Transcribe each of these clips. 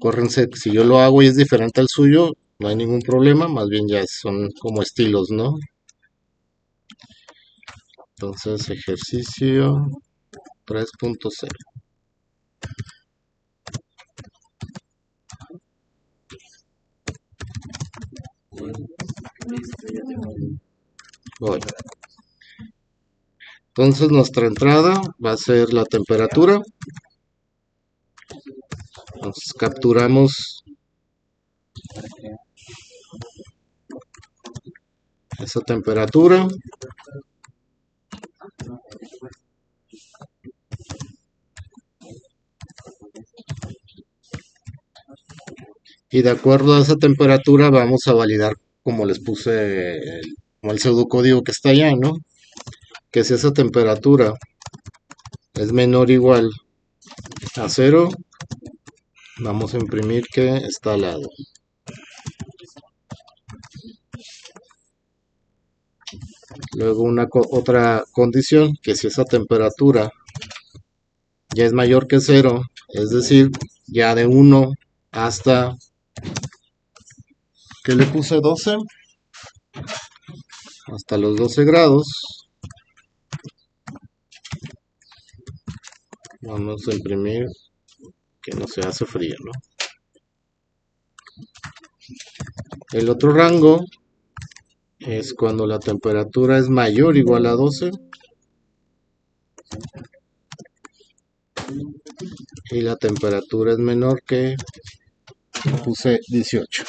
Acuérdense que si yo lo hago y es diferente al suyo, no hay ningún problema, más bien ya son como estilos, ¿no? Entonces, ejercicio 3.0. Bueno, entonces nuestra entrada va a ser la temperatura. Entonces capturamos esa temperatura. Y de acuerdo a esa temperatura vamos a validar, como les puse, como el pseudocódigo que está allá, ¿no? Que si esa temperatura es menor o igual a 0, vamos a imprimir que está al lado. Luego otra condición, que si esa temperatura ya es mayor que 0, es decir, ya de 1 hasta, ¿qué le puse? 12, hasta los 12 grados, vamos a imprimir que no se hace frío, ¿no? El otro rango es cuando la temperatura es mayor o igual a 12 y la temperatura es menor que, puse 18.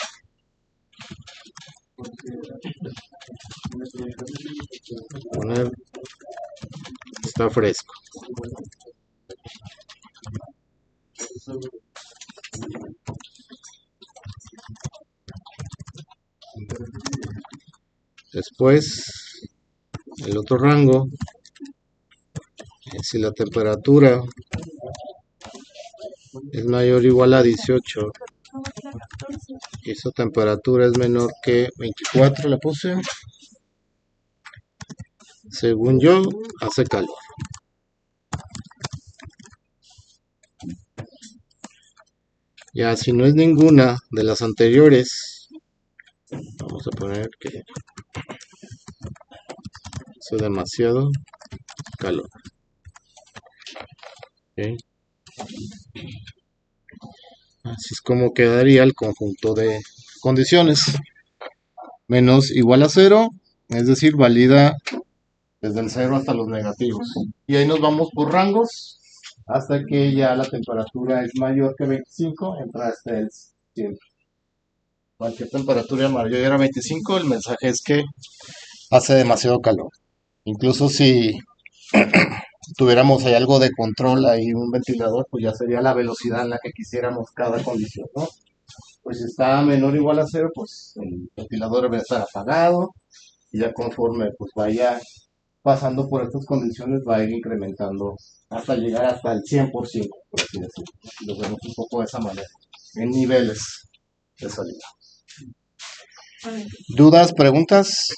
Poner, está fresco. Después, el otro rango es si la temperatura es mayor o igual a 18 y esa temperatura es menor que 24, le puse. Según yo, hace calor. Ya, si no es ninguna de las anteriores, vamos a poner que hace demasiado calor. ¿Okay? Así es como quedaría el conjunto de condiciones. Menos igual a 0, es decir, valida desde el 0 hasta los negativos. Y ahí nos vamos por rangos hasta que ya la temperatura es mayor que 25, entra hasta el 100. Cualquier temperatura mayor a 25, el mensaje es que hace demasiado calor. Incluso si tuviéramos ahí algo de control, ahí un ventilador, pues ya sería la velocidad en la que quisiéramos cada condición, ¿no? Pues si está menor o igual a 0, pues el ventilador debe estar apagado y ya conforme pues vaya pasando por estas condiciones va a ir incrementando hasta llegar hasta el 100%, por así decirlo. Lo vemos un poco de esa manera, en niveles de salida. ¿Dudas, preguntas?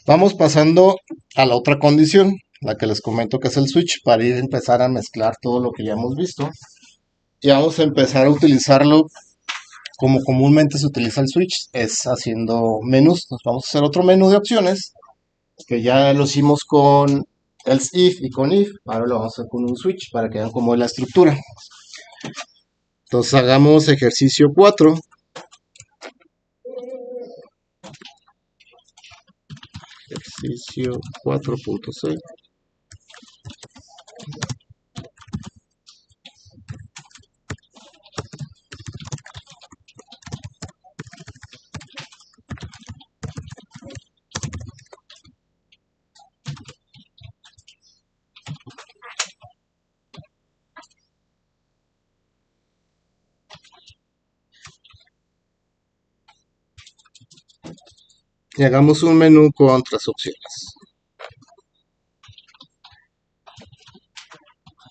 Vamos pasando a la otra condición, la que les comento que es el switch, para ir a empezar a mezclar todo lo que ya hemos visto. Y vamos a empezar a utilizarlo como comúnmente se utiliza el switch, es haciendo menús. Nos vamos a hacer otro menú de opciones, que ya lo hicimos con else if y con if, ahora lo vamos a hacer con un switch para que vean cómo es la estructura. Entonces hagamos ejercicio 4. Ejercicio 4.6. Y hagamos un menú con 3 opciones.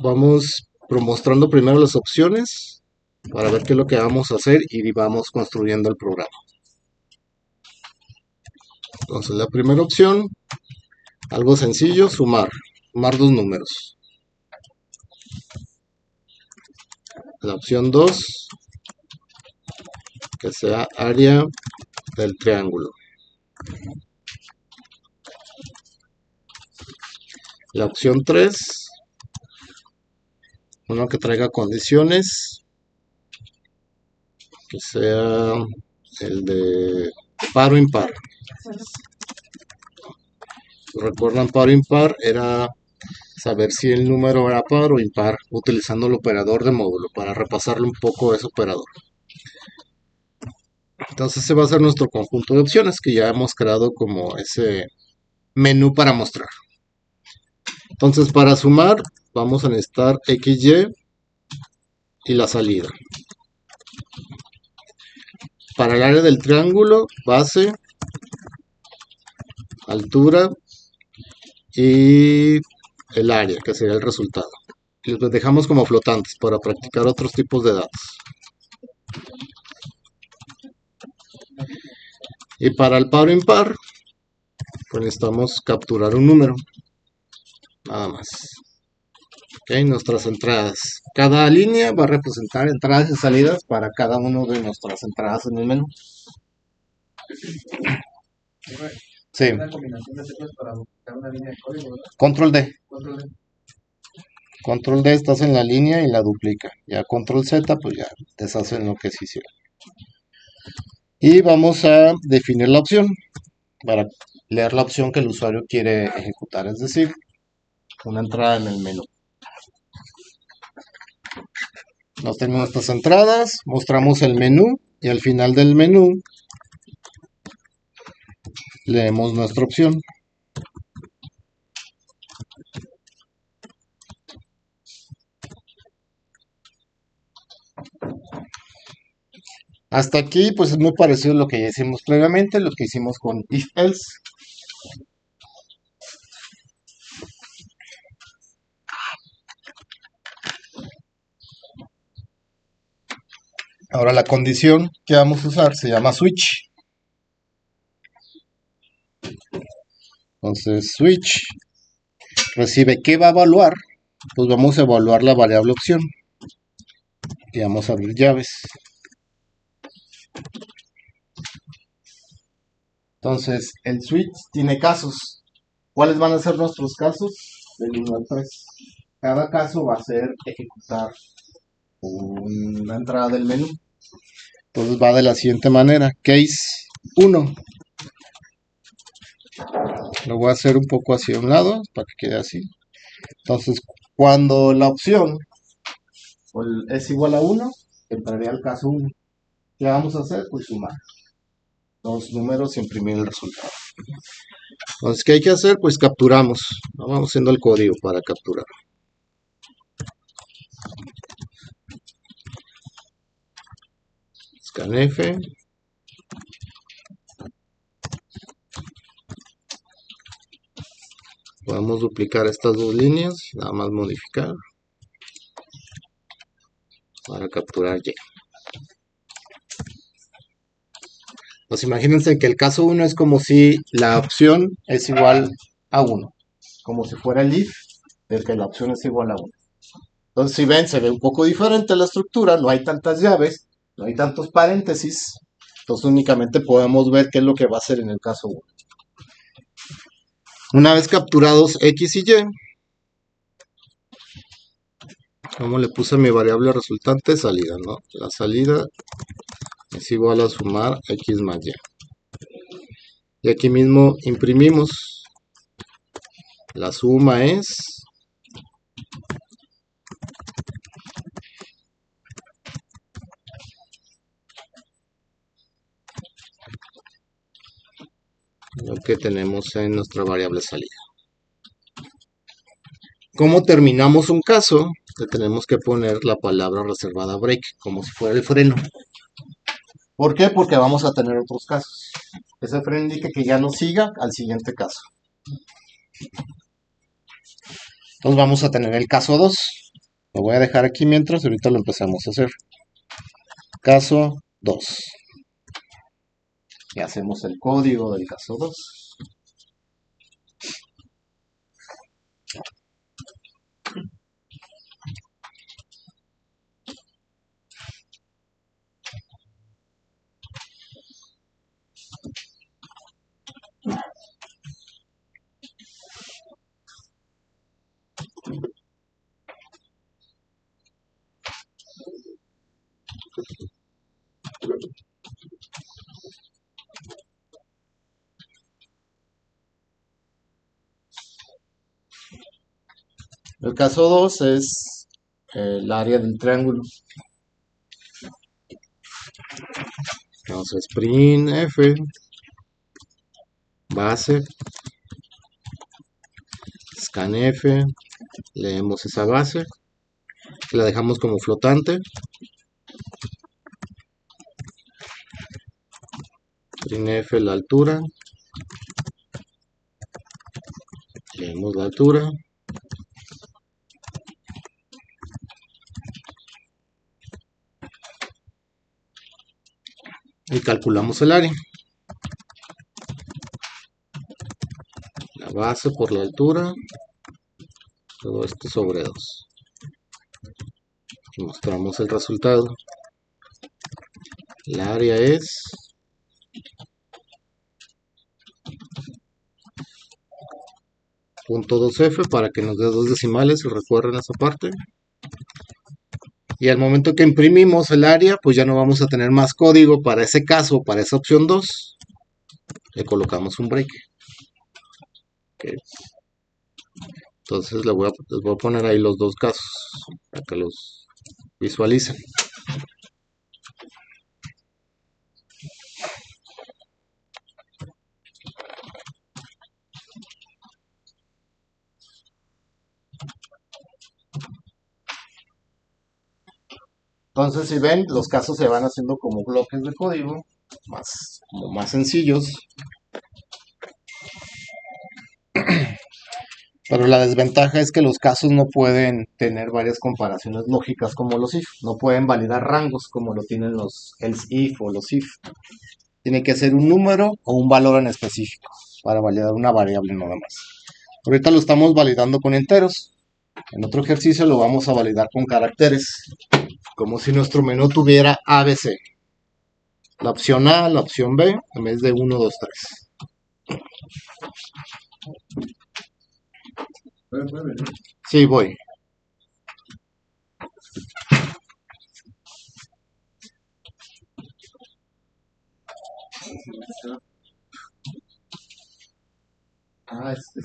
Vamos mostrando primero las opciones para ver qué es lo que vamos a hacer y vamos construyendo el programa. Entonces la primera opción, algo sencillo, sumar 2 números. La opción 2, que sea área del triángulo. La opción 3, uno que traiga condiciones, que sea el de par o impar. ¿Recuerdan par o impar? Era saber si el número era par o impar utilizando el operador de módulo para repasarle un poco ese operador. Entonces ese va a ser nuestro conjunto de opciones que ya hemos creado como ese menú para mostrar. Entonces para sumar vamos a necesitar XY y la salida. Para el área del triángulo, base, altura y el área, que sería el resultado. Y los dejamos como flotantes para practicar otros tipos de datos. Y para el par o impar, pues necesitamos capturar un número. Nada más. Ok, nuestras entradas. Cada línea va a representar entradas y salidas para cada una de nuestras entradas en el menú. Sí. Una combinación de teclas para buscar una línea de código, ¿verdad? Control D. Control D. Control D, estás en la línea y la duplica. Ya Control Z, pues ya deshacen lo que se hicieron. Y vamos a definir la opción para leer la opción que el usuario quiere ejecutar, es decir, una entrada en el menú. Nos tenemos nuestras entradas, mostramos el menú y al final del menú leemos nuestra opción. Hasta aquí pues es muy parecido a lo que ya hicimos previamente, lo que hicimos con if else. Ahora la condición que vamos a usar se llama switch. Entonces switch recibe ¿qué va a evaluar? Pues vamos a evaluar la variable opción. Y vamos a abrir llaves. Entonces el switch tiene casos. ¿Cuáles van a ser nuestros casos? Del 1 al 3. Cada caso va a ser ejecutar una entrada del menú. Entonces va de la siguiente manera. Case 1. Lo voy a hacer un poco hacia un lado para que quede así. Entonces, cuando la opción es igual a 1, entraría al caso 1. ¿Qué vamos a hacer? Pues sumar los números y imprimir el resultado. Entonces, ¿qué hay que hacer? Pues capturamos. Vamos haciendo el código para capturar. Scanf. Podemos duplicar estas dos líneas, nada más modificar para capturar ya. Pues imagínense que el caso 1 es como si la opción es igual a 1, como si fuera el if del que la opción es igual a 1. Entonces si ven, se ve un poco diferente la estructura, no hay tantas llaves, no hay tantos paréntesis, entonces únicamente podemos ver qué es lo que va a hacer en el caso 1. Una vez capturados X y Y, como le puse a mi variable resultante, salida, ¿no? La salida es igual a sumar X más Y. Y aquí mismo imprimimos. La suma es lo que tenemos en nuestra variable salida. ¿Cómo terminamos un caso? Le tenemos que poner la palabra reservada break, como si fuera el freno. ¿Por qué? Porque vamos a tener otros casos. Ese freno indica que ya no siga al siguiente caso. Entonces vamos a tener el caso 2. Lo voy a dejar aquí mientras ahorita lo empezamos a hacer. Caso 2. Y hacemos el código del caso 2. El caso 2 es el área del triángulo. Entonces, printf, base, scanf, leemos esa base, la dejamos como flotante, printf la altura, leemos la altura, y calculamos el área. La base por la altura, todo esto sobre 2. Y mostramos el resultado. El área es 0.2f para que nos dé 2 decimales, si recuerden esa parte. Y al momento que imprimimos el área, pues ya no vamos a tener más código para ese caso, para esa opción 2. Le colocamos un break. Okay. Entonces les voy a poner ahí los dos casos para que los visualicen. Entonces, si ven, los casos se van haciendo como bloques de código, como más sencillos. Pero la desventaja es que los casos no pueden tener varias comparaciones lógicas como los if. No pueden validar rangos como lo tienen los else if o los if. Tiene que ser un número o un valor en específico para validar una variable nada más. Ahorita lo estamos validando con enteros. En otro ejercicio lo vamos a validar con caracteres, como si nuestro menú tuviera ABC. La opción A, la opción B, en vez de 1, 2, 3. Sí, voy. Ah, sí.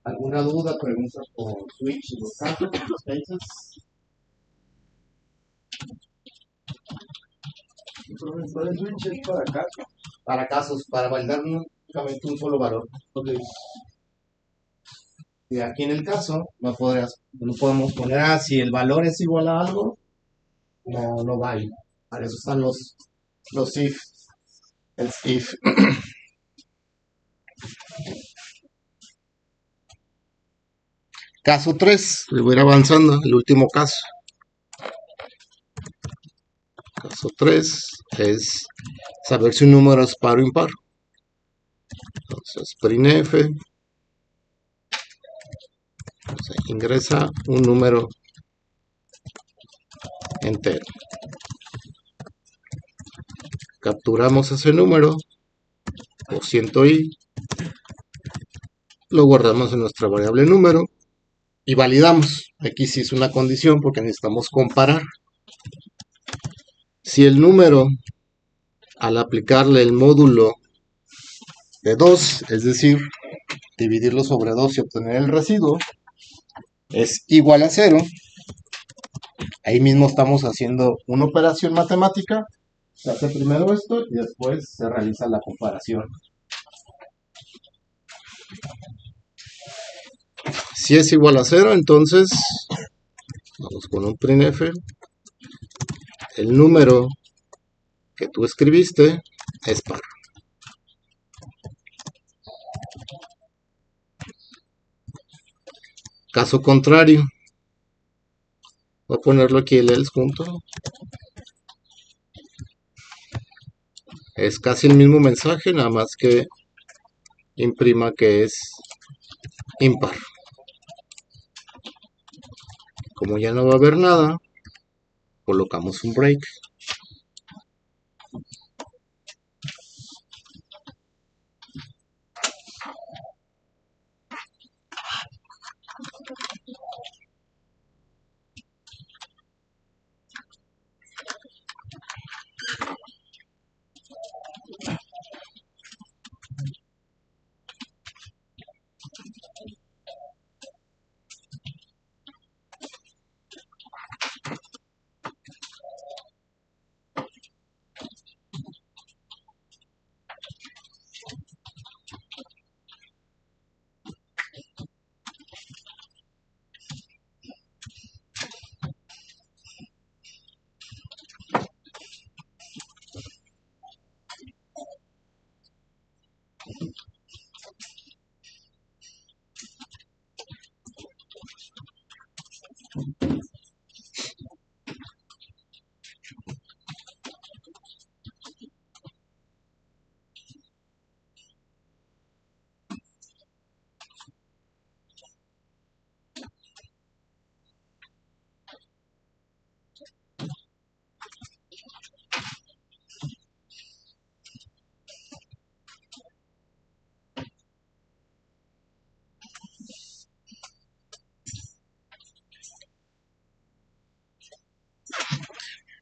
¿Alguna duda, pregunta por Switch y los casos, los cases? El Switch es para casos. Para casos, para validar únicamente un solo valor. Okay. Y aquí en el caso, no podemos poner, si el valor es igual a algo, no va ahí. Para eso están los if, el if. Caso 3, le voy a ir avanzando, el último caso. Caso 3 es saber si un número es par o impar. Entonces, printf, ingresa un número entero. Capturamos ese número, o %i, lo guardamos en nuestra variable número y validamos. Aquí sí es una condición porque necesitamos comparar. Si el número, al aplicarle el módulo de 2, es decir, dividirlo sobre 2 y obtener el residuo, es igual a 0, ahí mismo estamos haciendo una operación matemática. Se hace primero esto y después se realiza la comparación. Si es igual a 0, entonces vamos con un printf. El número que tú escribiste es par. Caso contrario, voy a ponerlo aquí el else junto. Es casi el mismo mensaje, nada más que imprima que es impar. Como ya no va a haber nada, colocamos un break.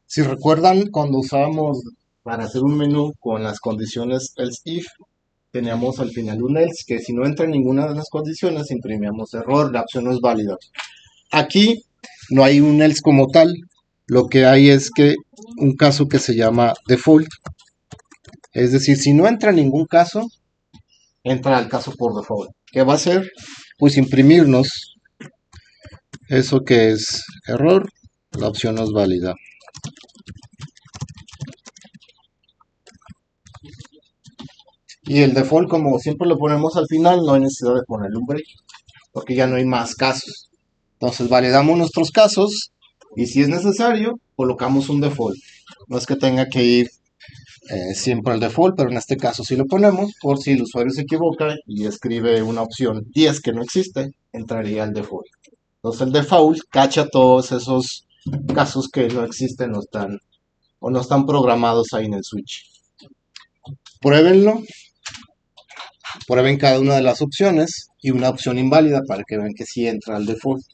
Si recuerdan, cuando usábamos para hacer un menú con las condiciones else if, teníamos al final un else, que si no entra en ninguna de las condiciones, imprimíamos error, la opción no es válida. Aquí no hay un else como tal, lo que hay es que un caso que se llama default, es decir, si no entra ningún caso, entra al caso por default. ¿Qué va a hacer? Pues imprimirnos eso que es error, la opción no es válida. Y el default, como siempre lo ponemos al final, no hay necesidad de ponerle un break, porque ya no hay más casos. Entonces validamos nuestros casos y si es necesario, colocamos un default. No es que tenga que ir siempre al default, pero en este caso sí lo ponemos por si el usuario se equivoca y escribe una opción 10 que no existe, entraría al default. Entonces el default cacha todos esos casos que no existen o no están programados ahí en el switch. Pruébenlo, prueben cada una de las opciones y una opción inválida para que vean que sí entra al default.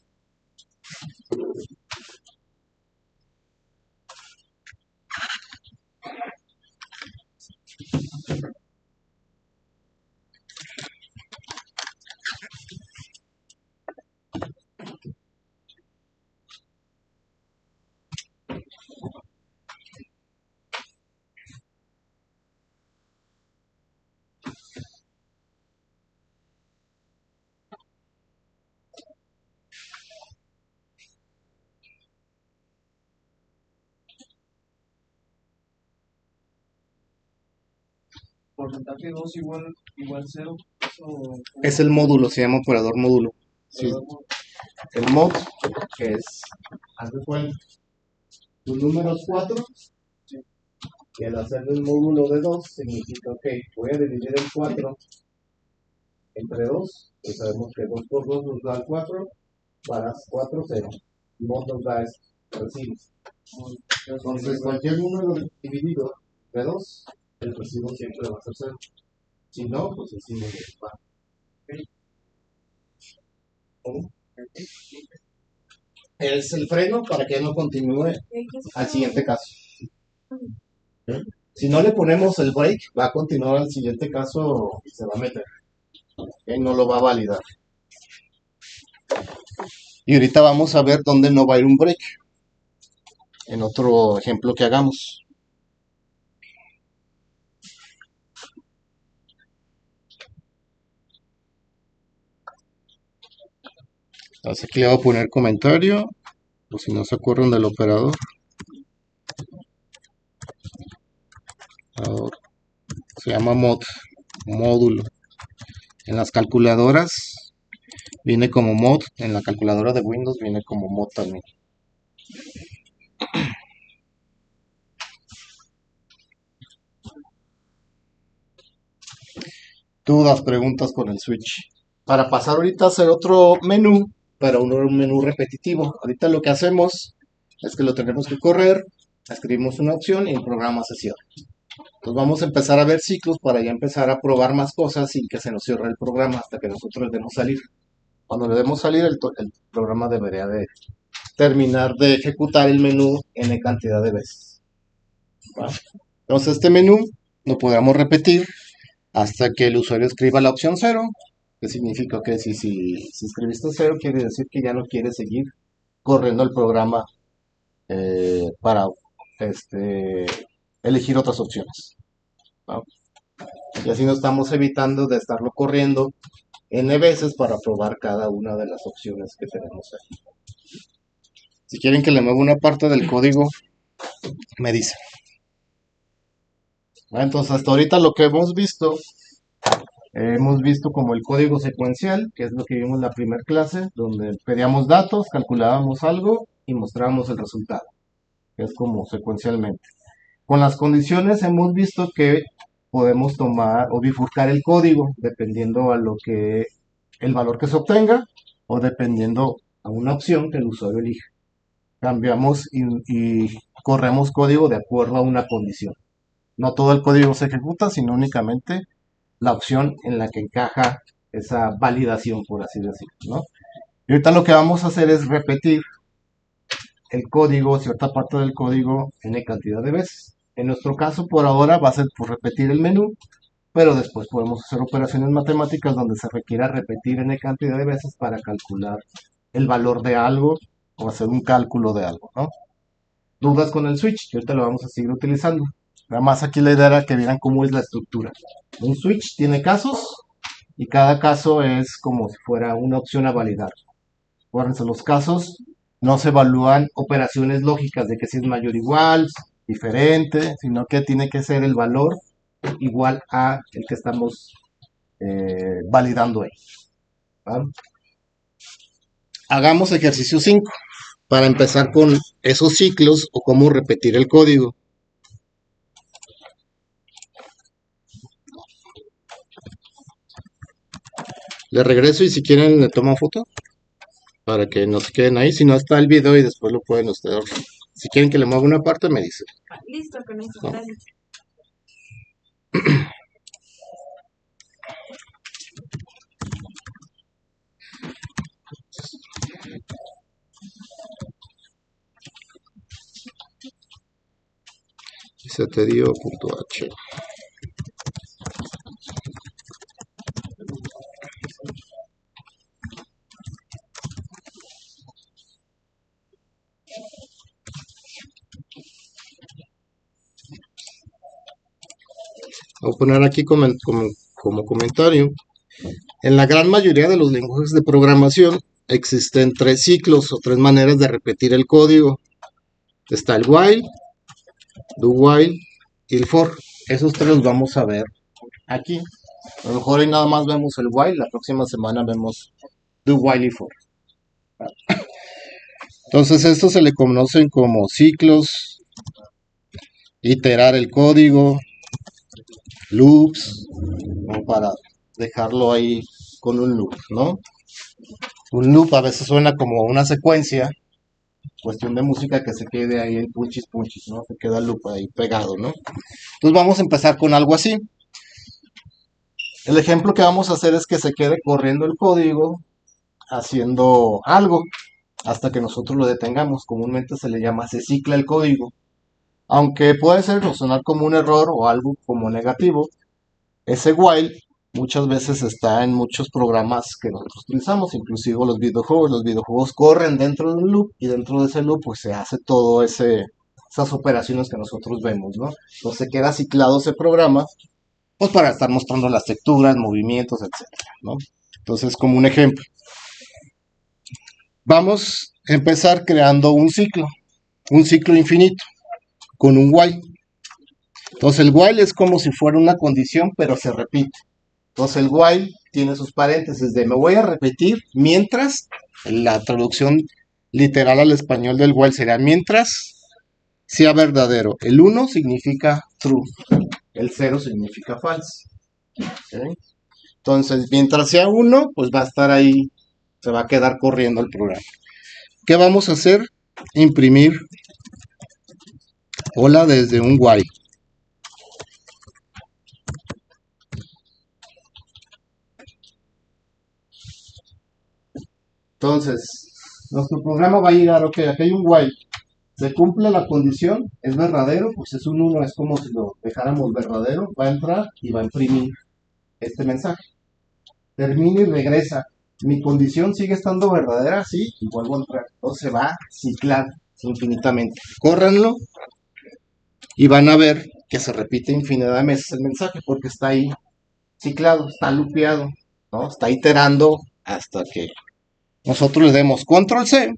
Porcentaje 2 igual 0. Es el módulo, se llama operador módulo. Sí. El mod, que es, haz de cuenta, tu número es 4, y al hacer el módulo de 2 significa, ok, voy a dividir el 4 entre 2, y sabemos que 2 por 2 nos da 4, para 4, 0. Mod nos da esto, recibo. Entonces, cualquier número dividido de 2, el recibo siempre va a ser 0. Si no, pues el símbolo va. ¿Cómo? Es el freno para que no continúe al siguiente caso. ¿Sí? Si no le ponemos el break, va a continuar al siguiente caso y se va a meter. ¿Sí? No lo va a validar. Y ahorita vamos a ver dónde no va a ir un break. En otro ejemplo que hagamos. Así que le voy a poner comentario, o si no se acuerdan del operador. Se llama módulo. En las calculadoras viene como mod, en la calculadora de Windows viene como mod también. Dudas, preguntas con el switch. Para pasar ahorita a hacer otro menú, pero un menú repetitivo. Ahorita lo que hacemos es que lo tenemos que correr, escribimos una opción y el programa se cierra. Entonces vamos a empezar a ver ciclos para ya empezar a probar más cosas sin que se nos cierre el programa hasta que nosotros le demos salir. Cuando le demos salir, el programa debería de terminar de ejecutar el menú n cantidad de veces. ¿Va? Entonces este menú lo podemos repetir hasta que el usuario escriba la opción 0, que significa que si escribiste 0 quiere decir que ya no quiere seguir corriendo el programa para elegir otras opciones. ¿No? Y así no estamos evitando de estarlo corriendo n veces para probar cada una de las opciones que tenemos ahí. Si quieren que le mueva una parte del código, me dicen. Entonces hasta ahorita lo que hemos visto Hemos visto como el código secuencial, que es lo que vimos en la primera clase, donde pedíamos datos, calculábamos algo y mostrábamos el resultado, que es como secuencialmente. Con las condiciones hemos visto que podemos tomar o bifurcar el código dependiendo a lo que el valor que se obtenga o dependiendo a una opción que el usuario elija. Cambiamos y corremos código de acuerdo a una condición. No todo el código se ejecuta, sino únicamente la opción en la que encaja esa validación, por así decirlo, ¿no? Y ahorita lo que vamos a hacer es repetir el código, cierta parte del código, n cantidad de veces. En nuestro caso, por ahora, va a ser por repetir el menú, pero después podemos hacer operaciones matemáticas donde se requiera repetir n cantidad de veces para calcular el valor de algo o hacer un cálculo de algo, ¿no? Dudas con el switch, que ahorita lo vamos a seguir utilizando. Nada más aquí la idea era que vieran cómo es la estructura. Un switch tiene casos y cada caso es como si fuera una opción a validar. Acuérdense, los casos no se evalúan operaciones lógicas de que si es mayor o igual, diferente, sino que tiene que ser el valor igual a el que estamos validando ahí. ¿Va? Hagamos ejercicio 5 para empezar con esos ciclos o cómo repetir el código. Le regreso y si quieren le toman foto para que no se queden ahí. Si no está el video y después lo pueden ustedes. Si quieren que le mueva una parte, me dicen. Listo, con eso, ¿No? gracias. Se te dio punto H. Voy a poner aquí como comentario. En la gran mayoría de los lenguajes de programación existen 3 ciclos o 3 maneras de repetir el código. Está el while, do while y el for. Esos 3 los vamos a ver aquí. A lo mejor hoy nada más vemos el while, la próxima semana vemos do while y for. Entonces estos se le conocen como ciclos, iterar el código, loops, como para dejarlo ahí con un loop, ¿no? Un loop a veces suena como una secuencia, cuestión de música que se quede ahí el punchis punchis, ¿no? Se queda el loop ahí pegado, ¿no? Entonces vamos a empezar con algo así. El ejemplo que vamos a hacer es que se quede corriendo el código haciendo algo hasta que nosotros lo detengamos. Comúnmente se le llama se cicla el código. Aunque puede ser o sonar como un error o algo como negativo, ese while muchas veces está en muchos programas que nosotros utilizamos, inclusive los videojuegos. Los videojuegos corren dentro de un loop y dentro de ese loop pues se hace todo esas operaciones que nosotros vemos, ¿no? Entonces se queda ciclado ese programa pues para estar mostrando las texturas, movimientos, etcétera, ¿no? Entonces como un ejemplo. Vamos a empezar creando un ciclo infinito con un while. Entonces el while es como si fuera una condición, pero se repite. Entonces el while tiene sus paréntesis de me voy a repetir mientras, la traducción literal al español del while sería mientras sea verdadero. El 1 significa true, el 0 significa false. ¿Okay? Entonces mientras sea 1, pues va a estar ahí, se va a quedar corriendo el programa. ¿Qué vamos a hacer? Imprimir hola desde un while. Entonces, nuestro programa va a llegar, ok, aquí hay un while, se cumple la condición, es verdadero, pues es un 1, es como si lo dejáramos verdadero, va a entrar y va a imprimir este mensaje. Termina y regresa. Mi condición sigue estando verdadera, sí, y vuelvo a entrar. Entonces se va a ciclar infinitamente. Córranlo y van a ver que se repite infinidad de veces el mensaje porque está ahí ciclado, está lupeado, ¿no? Está iterando hasta que nosotros le demos control C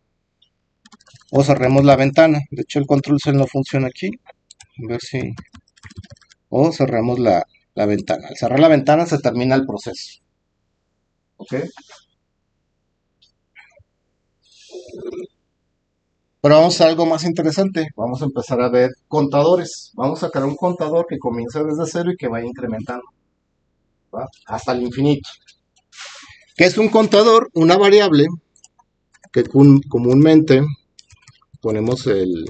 o cerremos la ventana. De hecho el control C no funciona aquí. A ver si... O cerramos la la ventana. Al cerrar la ventana se termina el proceso. ¿Ok? Pero vamos a algo más interesante. Vamos a empezar a ver contadores. Vamos a crear un contador que comience desde cero y que vaya incrementando, ¿va? Hasta el infinito. ¿Qué es un contador? Una variable que comúnmente ponemos el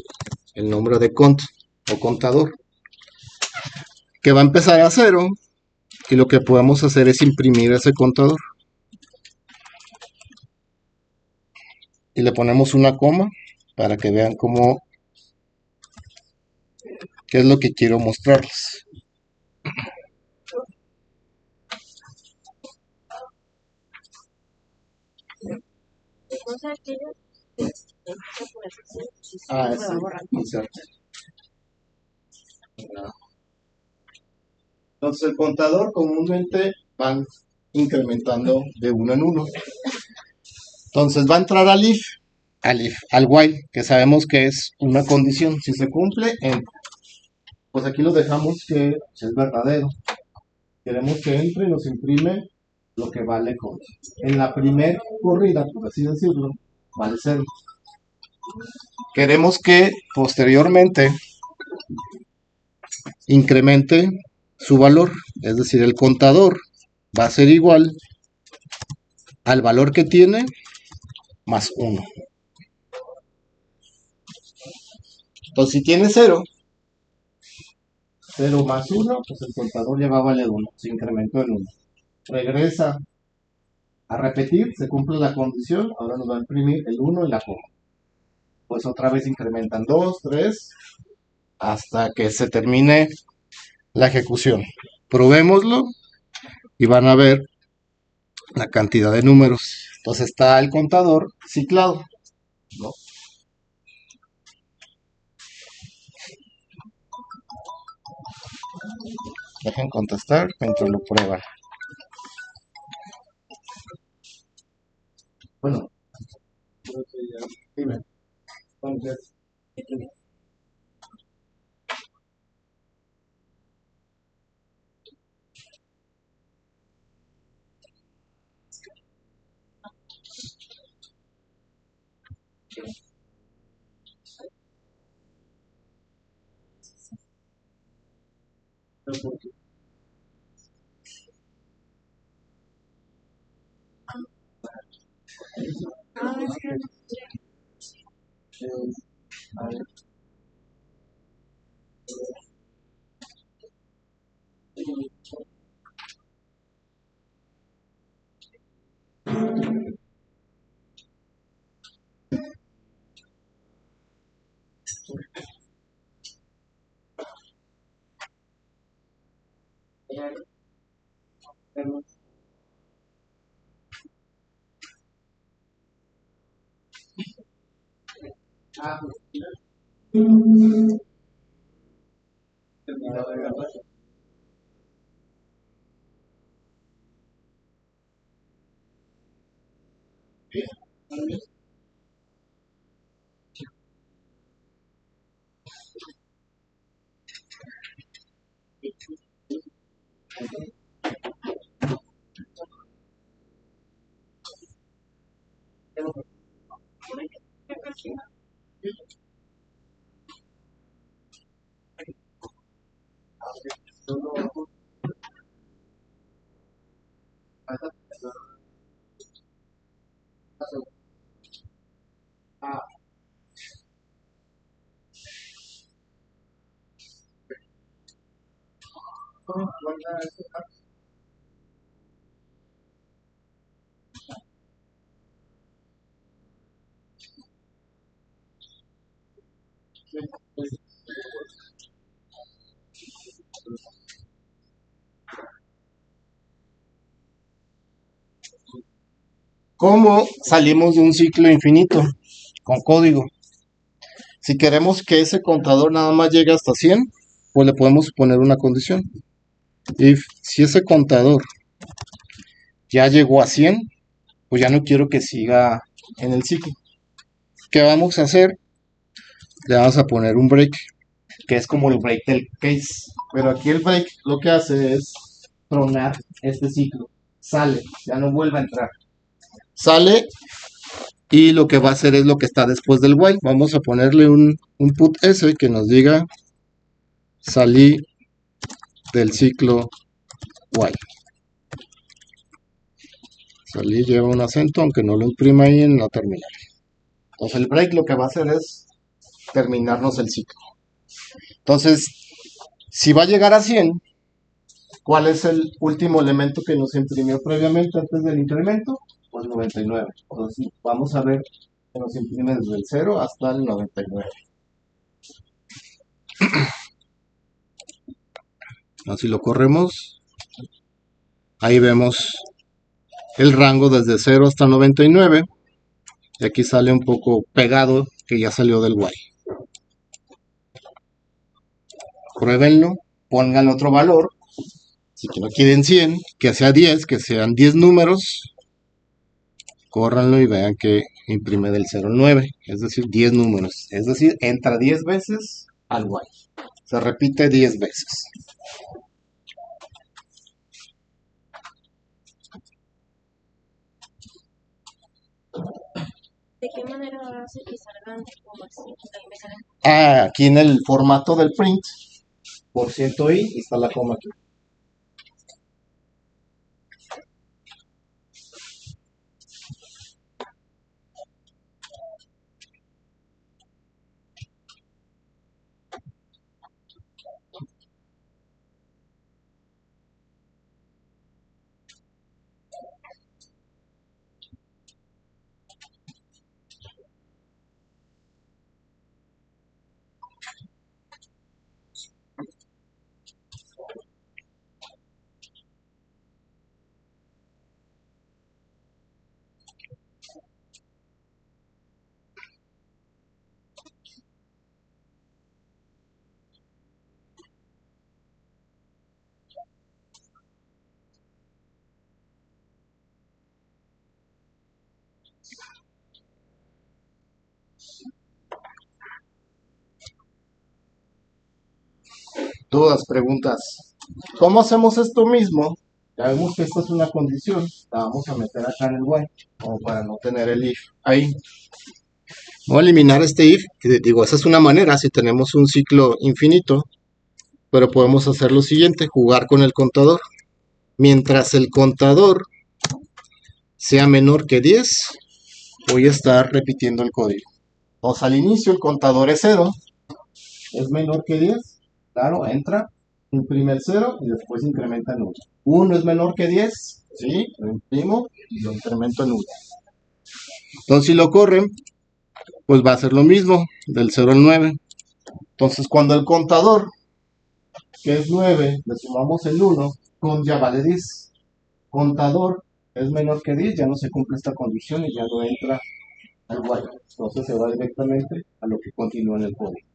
nombre de cont o contador, que va a empezar a cero y lo que podemos hacer es imprimir ese contador. Y le ponemos una coma para que vean qué es lo que quiero mostrarles. Exacto. Entonces el contador comúnmente van incrementando de uno en uno. Entonces va a entrar al while, que sabemos que es una condición. Si se cumple, pues aquí lo dejamos que es verdadero. Queremos que entre y nos imprime lo que vale con. En la primera corrida, por así decirlo, vale 0. Queremos que posteriormente incremente su valor, es decir, el contador va a ser igual al valor que tiene más 1. Entonces, si tiene 0 más 1, pues el contador ya va a valer 1, se incrementó en 1. Regresa a repetir, se cumple la condición, ahora nos va a imprimir el 1 y la coma. Pues otra vez incrementan 2, 3, hasta que se termine la ejecución. Probémoslo y van a ver la cantidad de números. Entonces está el contador ciclado, ¿no? Dejen contestar mientras lo prueban. Bueno, dime. ¿Cómo salimos de un ciclo infinito con código? Si queremos que ese contador nada más llegue hasta 100, pues le podemos poner una condición. Si ese contador ya llegó a 100, pues ya no quiero que siga en el ciclo. ¿Qué vamos a hacer? Le vamos a poner un break. que es como el break del case. Pero aquí el break lo que hace es tronar este ciclo. Sale, ya no vuelve a entrar. Sale y lo que va a hacer es lo que está después del while. Vamos a ponerle un put s que nos diga salí del ciclo while. Salí lleva un acento, aunque no lo imprima ahí en la terminal. Entonces el break lo que va a hacer es terminarnos el ciclo. Entonces, si va a llegar a 100, ¿cuál es el último elemento que nos imprimió previamente antes del incremento? Pues 99. Entonces vamos a ver que nos imprime desde el 0 hasta el 99. Así lo corremos. Ahí vemos el rango desde 0 hasta 99. Y aquí sale un poco pegado que ya salió del while. Pruébenlo, pongan otro valor. Si no quieren 100, que sea 10, que sean 10 números. Córranlo y vean que imprime del 0 al 9, es decir, 10 números. Es decir, entra 10 veces al while. Se repite 10 veces. ¿De qué manera hace que salgan como así? Ahí me salen. Aquí en el formato del print, por ciento y está la coma aquí. Dudas, preguntas. ¿Cómo hacemos esto mismo? Ya vemos que esta es una condición. La vamos a meter acá en el while, como para no tener el if ahí. Voy a eliminar este if, que digo, esa es una manera si tenemos un ciclo infinito, pero podemos hacer lo siguiente, jugar con el contador. Mientras el contador sea menor que 10, voy a estar repitiendo el código. Entonces al inicio el contador es 0, es menor que 10, claro, entra, imprime el 0 y después incrementa en 1. 1 es menor que 10, ¿sí? Lo imprimo y lo incremento en 1. Entonces si lo corren, pues va a ser lo mismo, del 0 al 9. Entonces cuando el contador, que es 9, le sumamos el 1, con ya vale 10. Contador es menor que 10, ya no se cumple esta condición y ya no entra al while. Entonces se va directamente a lo que continúa en el código.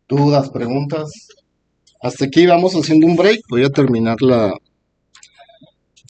Dudas, preguntas. Hasta aquí vamos haciendo un break. Voy a terminar la